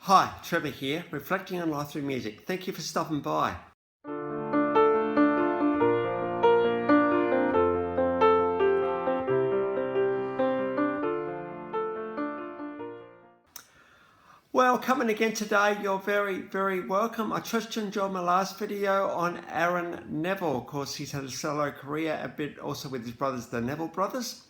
Hi, Trevor here, reflecting on life through music. Thank you for stopping by. Well, coming again today, you're very welcome. I trust you enjoyed my last video on Aaron Neville. Of course, he's had a solo career, a bit also with his brothers, the Neville brothers.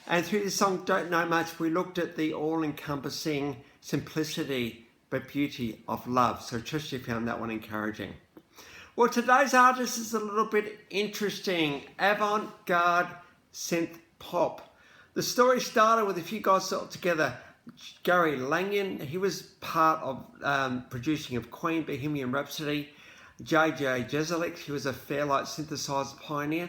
And through this song, Don't Know Much, we looked at the all-encompassing simplicity but beauty of love. So I trust you found that one encouraging. Well, today's artist is a little bit interesting. Avant-garde synth pop. The story started with a few guys all together. Gary Lanyon, he was part of producing of Queen, Bohemian Rhapsody. J.J. Jezelik, he was a Fairlight synthesizer pioneer.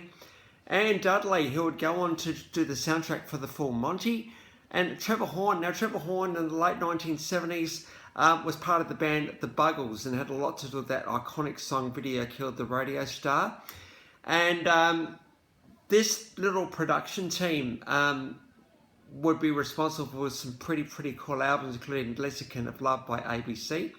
And Dudley, who would go on to do the soundtrack for the Full Monty. And Trevor Horn. Now, Trevor Horn in the late 1970s was part of the band The Buggles and had a lot to do with that iconic song Video Killed the Radio Star. And this little production team would be responsible for some pretty cool albums, including Lexicon of Love by ABC.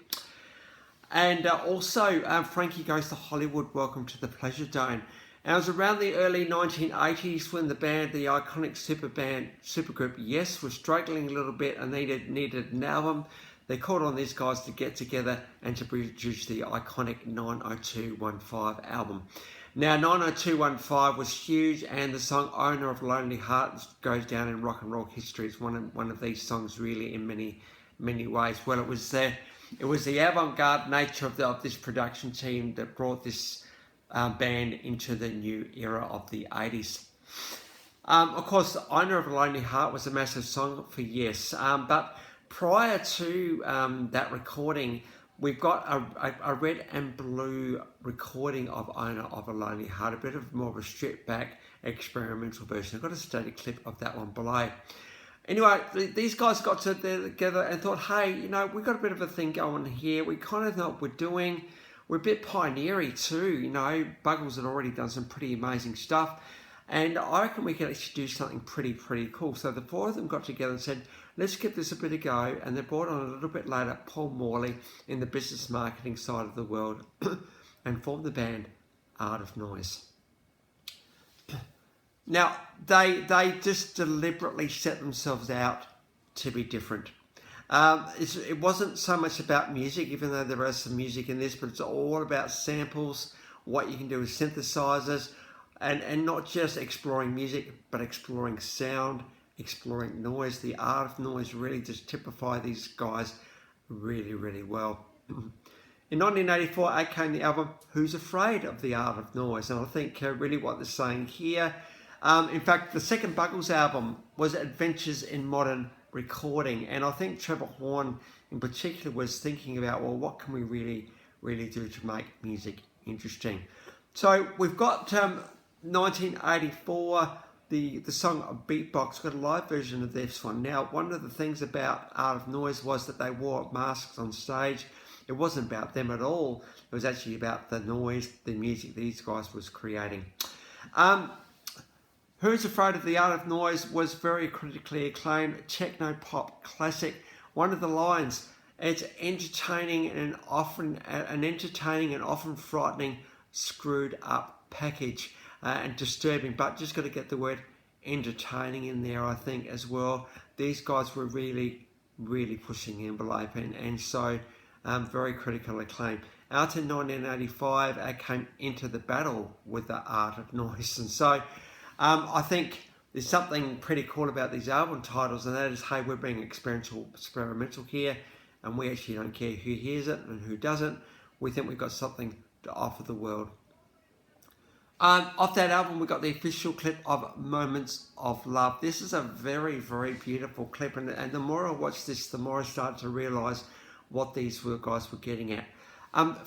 And also Frankie Goes to Hollywood, Welcome to the Pleasure Dome. And it was around the early 1980s when the band, the iconic supergroup Yes, was struggling a little bit and needed an album. They called on these guys to get together and to produce the iconic 90215 album. Now, 90215 was huge, and the song Owner of a Lonely Heart goes down in rock and roll history. It's one of these songs really in many ways. Well, it was the avant-garde nature of this production team that brought this band into the new era of the 80s. Of course, Owner of a Lonely Heart was a massive song for Yes, but prior to that recording, we've got a red and blue recording of Owner of a Lonely Heart, a bit of more of a stripped back experimental version. I've got a static clip of that one below. Anyway, these guys got together and thought, hey, we've got a bit of a thing going here. We kind of know what we're doing. We're a bit pioneery too, Buggles had already done some pretty amazing stuff. And I reckon we could actually do something pretty cool. So the four of them got together and said, let's give this a bit of go. And they brought on a little bit later Paul Morley in the business marketing side of the world and formed the band Art of Noise. Now, they just deliberately set themselves out to be different. It wasn't so much about music, even though there is some music in this, but it's all about samples, what you can do with synthesizers, and not just exploring music, but exploring sound, exploring noise. The art of noise really just typify these guys really well. In 1984, out came the album Who's Afraid of the Art of Noise? And I think really what they're saying here, in fact, the second Buggles album was Adventures in Modern Recording. And I think Trevor Horn in particular was thinking about, well, what can we really do to make music interesting? So we've got 1984, the song Beatbox, got a live version of this one. Now, one of the things about Art of Noise was that they wore masks on stage. It wasn't about them at all. It was actually about the noise, the music these guys was creating. Who's Afraid of the Art of Noise was very critically acclaimed techno pop classic. One of the lines, it's entertaining and often frightening, screwed up package and disturbing, but just got to get the word entertaining in there, I think, as well. These guys were really pushing the envelope, and so very critical acclaim. Out in 1985, I came Into the Battle with the Art of Noise, and so I think there's something pretty cool about these album titles, and that is, hey, we're being experimental here, and we actually don't care who hears it and who doesn't. We think we've got something to offer the world. Off that album, we got the official clip of Moments of Love. This is a very beautiful clip, and the more I watched this, the more I started to realise what these guys were getting at.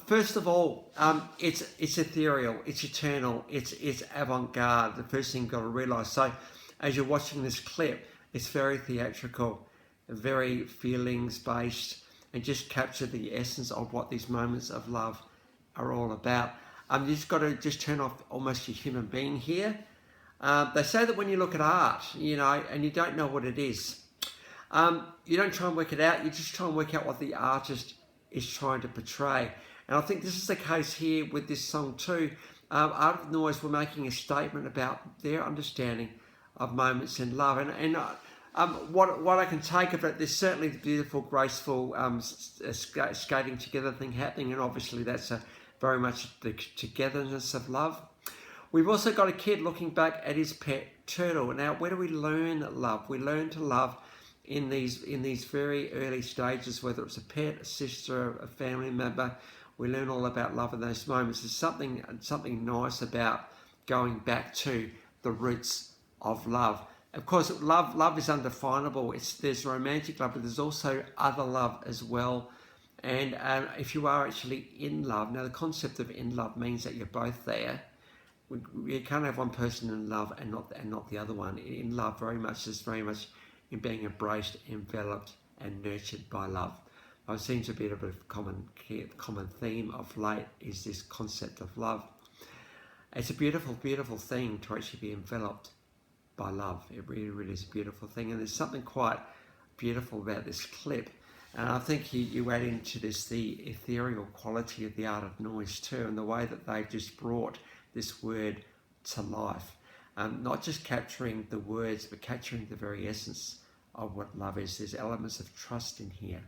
First of all, it's ethereal, it's eternal, it's avant-garde. The first thing you've got to realise. So as you're watching this clip, it's very theatrical, very feelings-based, and just capture the essence of what these moments of love are all about. You just got to turn off almost your human being here. They say that when you look at art, and you don't know what it is, You don't try and work it out, you just try and work out what the artist is trying to portray. And I think this is the case here with this song too. Art of Noise were making a statement about their understanding of moments in love. And what I can take of it, there's certainly the beautiful, graceful skating together thing happening, and obviously that's very much the togetherness of love. We've also got a kid looking back at his pet turtle. Now, where do we learn love? We learn to love in these very early stages, whether it's a pet, a sister, a family member. We learn all about love in those moments. There's something nice about going back to the roots of love. Of course, love is undefinable. There's romantic love, but there's also other love as well. And if you are actually in love, now the concept of in love means that you're both there. You can't have one person in love and not the other one. In love, very much in being embraced, enveloped, and nurtured by love. It seems to be a bit of a common theme of late is this concept of love. It's a beautiful, beautiful thing to actually be enveloped by love. It really, really is a beautiful thing. And there's something quite beautiful about this clip. And I think you add into this the ethereal quality of the Art of Noise too, and the way that they just brought this word to life. Not just capturing the words, but capturing the very essence of what love is. There's elements of trust in here.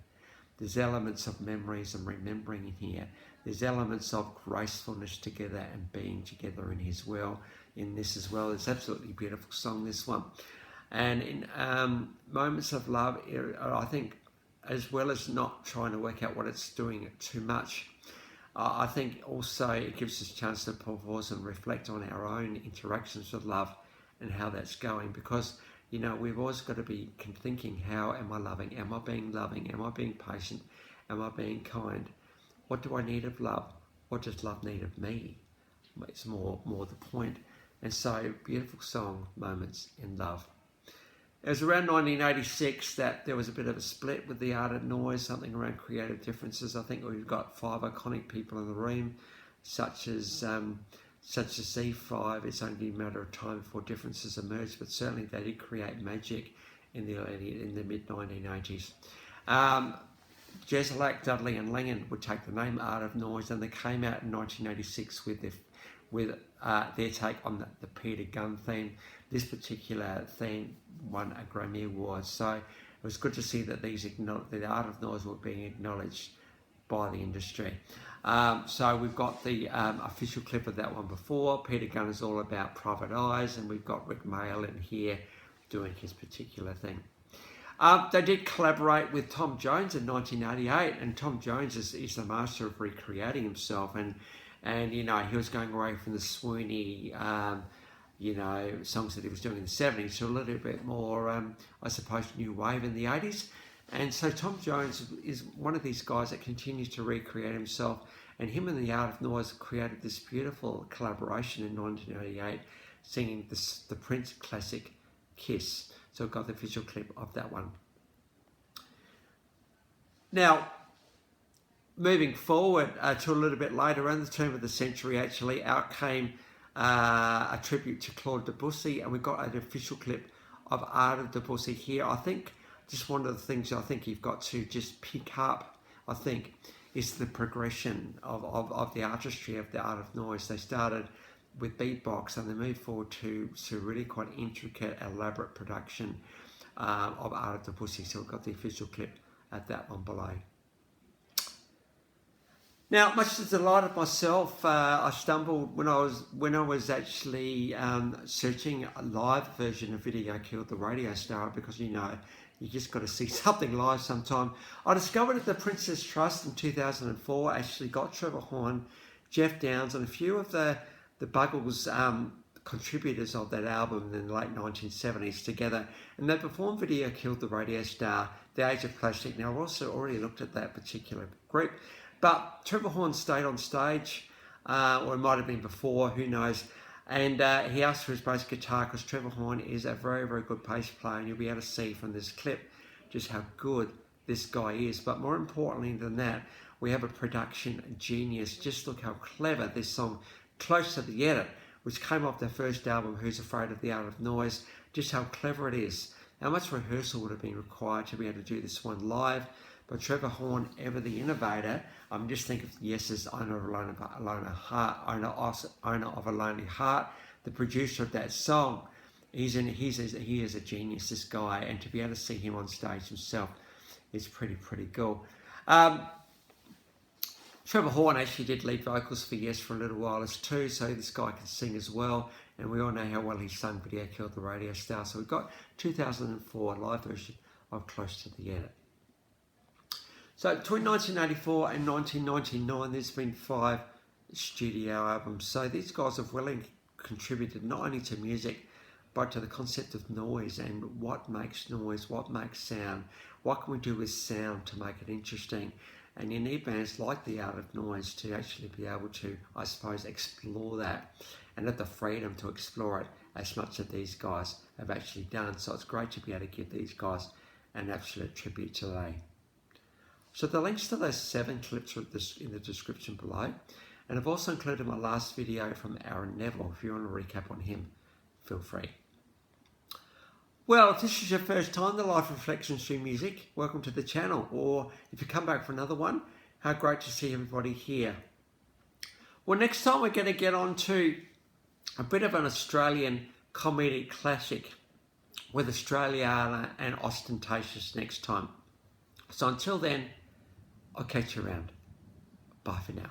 There's elements of memories and remembering in here. There's elements of gracefulness together and being together in his will, in this as well. It's absolutely beautiful song, this one. And in moments of love, I think, as well as not trying to work out what it's doing too much, I think also it gives us a chance to pause and reflect on our own interactions with love and how that's going, because you know, we've always got to be thinking, how am I loving? Am I being loving? Am I being patient? Am I being kind? What do I need of love? What does love need of me? It's more the point. And so, beautiful song, Moments in Love. It was around 1986 that there was a bit of a split with the Art of Noise, something around creative differences. I think we've got 5 iconic people in the room, such as C5. It's only a matter of time before differences emerge, but certainly they did create magic in the mid 1980s. Jezalak, Dudley, and Langan would take the name Art of Noise, and they came out in 1986 with their take on the Peter Gunn theme. This particular theme won a Grammy Award, so it was good to see that the Art of Noise were being acknowledged by the industry. So we've got the official clip of that one before. Peter Gunn is all about Private Eyes, and we've got Rick Mail in here doing his particular thing. They did collaborate with Tom Jones in 1988, and Tom Jones is the master of recreating himself, and you know, he was going away from the swoony songs that he was doing in the 70s to a little bit more, I suppose, new wave in the 80s. And so Tom Jones is one of these guys that continues to recreate himself, and him and the Art of Noise created this beautiful collaboration in 1988, singing the Prince classic Kiss. So I've got the official clip of that one. Now, moving forward to a little bit later, around the turn of the century actually, out came a tribute to Claude Debussy, and we've got an official clip of Art of Debussy here. I think just one of the things I think you've got to just pick up, I think, is the progression of the artistry of the Art of Noise. They started with beatbox and they moved forward to really quite intricate, elaborate production of Art of Debussy. So we've got the official clip at that one below. Now, much to the delight of myself, I stumbled when I was actually searching a live version of Video Killed the Radio Star, because you know, you just got to see something live sometime. I discovered that the Princess Trust in 2004 actually got Trevor Horn, Jeff Downes, and a few of the Buggles contributors of that album in the late 1970s together, and they performed Video Killed the Radio Star, The Age of Plastic. Now, I've also already looked at that particular group, but Trevor Horn stayed on stage, or it might have been before, who knows, and he asked for his bass guitar because Trevor Horn is a very, very good bass player, and you'll be able to see from this clip just how good this guy is. But more importantly than that, we have a production genius. Just look how clever this song, Close to the Edit, which came off their first album, Who's Afraid of the Art of Noise, just how clever it is. How much rehearsal would have been required to be able to do this one live? But Trevor Horn, ever the innovator, just think of Yes's owner of A Lonely Heart, the producer of that song. He is a genius, this guy, and to be able to see him on stage himself is pretty cool. Trevor Horn actually did lead vocals for Yes for a little while as too, so this guy can sing as well, and we all know how well he sung Video Killed the Radio Star. So we've got 2004 live version of Close to the Edit. So between 1984 and 1999, there's been 5 studio albums. So these guys have really contributed not only to music, but to the concept of noise and what makes noise, what makes sound, what can we do with sound to make it interesting. And you need bands like The Art of Noise to actually be able to, I suppose, explore that and have the freedom to explore it as much as these guys have actually done. So it's great to be able to give these guys an absolute tribute today. So the links to those 7 clips are in the description below. And I've also included my last video from Aaron Neville. If you want to recap on him, feel free. Well, if this is your first time to Life Reflections through Music, welcome to the channel. Or if you come back for another one, how great to see everybody here. Well, next time we're going to get on to a bit of an Australian comedic classic with Australiana and Ostentatious next time. So until then, I'll catch you around. Bye for now.